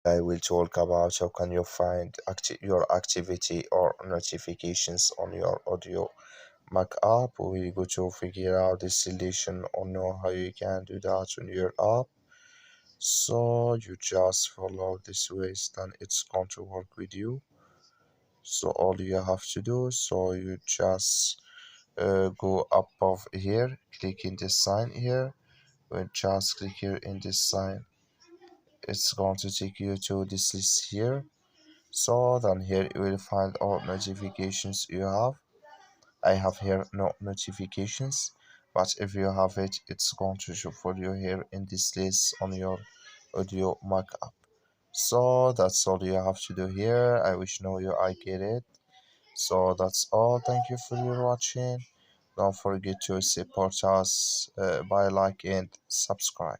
I will talk about how can you find your activity or notifications on your audio Mac app. We go to figure out the solution or know how you can do that on your app. So you just follow this ways, then it's going to work with you. So all you have to do, so you just go above here, click in this sign here. When just click here in this sign, it's going to take you to this list here. So then here you will find all notifications you have. I have here no notifications, but if you have it, it's going to show for you here in this list on your audio Mac app. So that's all you have to do here. I wish know you I get it. So that's all. Thank you for your watching. Don't forget to support us by like and subscribe.